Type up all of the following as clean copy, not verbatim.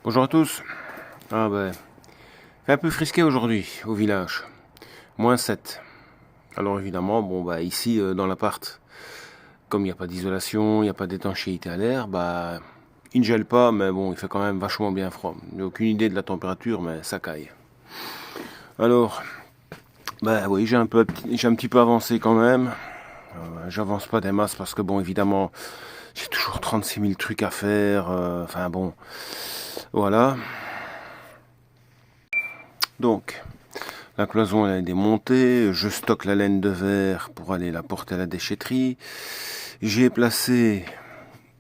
Bonjour à tous. Ah ben, fait un peu frisqué aujourd'hui au village. -7. Alors évidemment, bon bah ici dans l'appart, comme il n'y a pas d'isolation, il n'y a pas d'étanchéité à l'air, bah il ne gèle pas, mais bon, il fait quand même vachement bien froid. J'ai aucune idée de la température, mais ça caille. Alors, bah oui, j'ai un petit peu avancé quand même. J'avance pas des masses parce que bon, évidemment, j'ai toujours 36 000 trucs à faire. Enfin bon, voilà. Donc, la cloison elle est démontée, je stocke la laine de verre pour aller la porter à la déchetterie. J'ai placé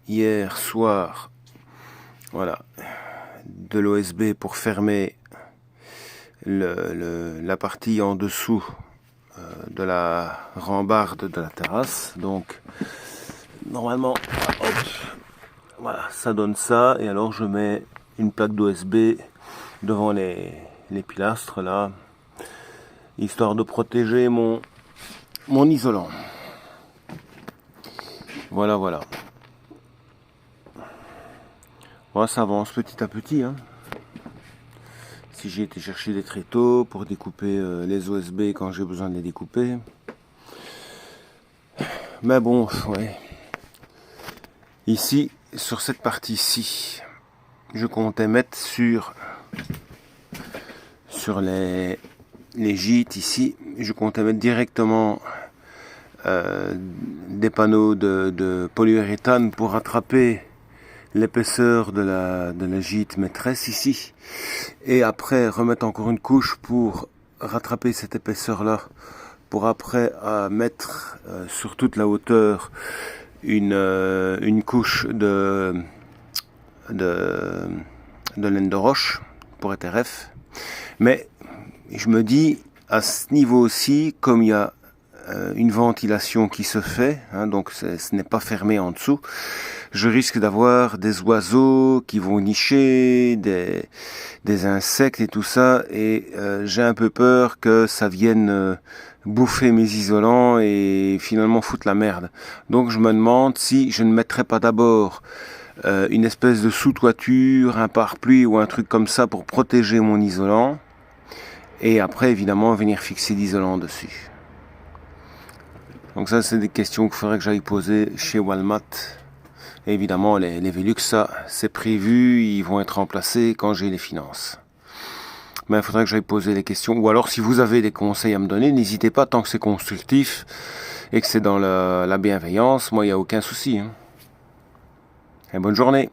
hier soir, voilà, de l'OSB pour fermer la partie en dessous de la rambarde de la terrasse. Donc, normalement, hop, voilà, ça donne ça. Et alors, je mets une plaque d'OSB devant les pilastres là, histoire de protéger mon isolant. Voilà, voilà. Bon, ça avance petit à petit. Hein. Si j'ai été chercher des tréteaux pour découper les OSB quand j'ai besoin de les découper. Mais bon, ouais. Ici, sur cette partie-ci, je comptais mettre sur les gîtes ici, je comptais mettre directement des panneaux de polyuréthane pour rattraper l'épaisseur de la gîte maîtresse ici, et après remettre encore une couche pour rattraper cette épaisseur là, pour après mettre sur toute la hauteur une couche de laine de roche pour ETRF. Mais je me dis, à ce niveau aussi, comme il y a une ventilation qui se fait, hein, donc ce n'est pas fermé en dessous, je risque d'avoir des oiseaux qui vont nicher, des insectes et tout ça, et j'ai un peu peur que ça vienne bouffer mes isolants et finalement foutre la merde. Donc je me demande si je ne mettrais pas d'abord une espèce de sous-toiture, un pare-pluie ou un truc comme ça pour protéger mon isolant, et après évidemment venir fixer l'isolant dessus. Donc ça, c'est des questions qu'il faudrait que j'aille poser chez Walmart. Et évidemment, les Velux, ça, c'est prévu, ils vont être remplacés quand j'ai les finances. Mais il faudrait que j'aille poser les questions. Ou alors, si vous avez des conseils à me donner, n'hésitez pas, tant que c'est constructif et que c'est dans la bienveillance, moi, il n'y a aucun souci. Hein. Et bonne journée.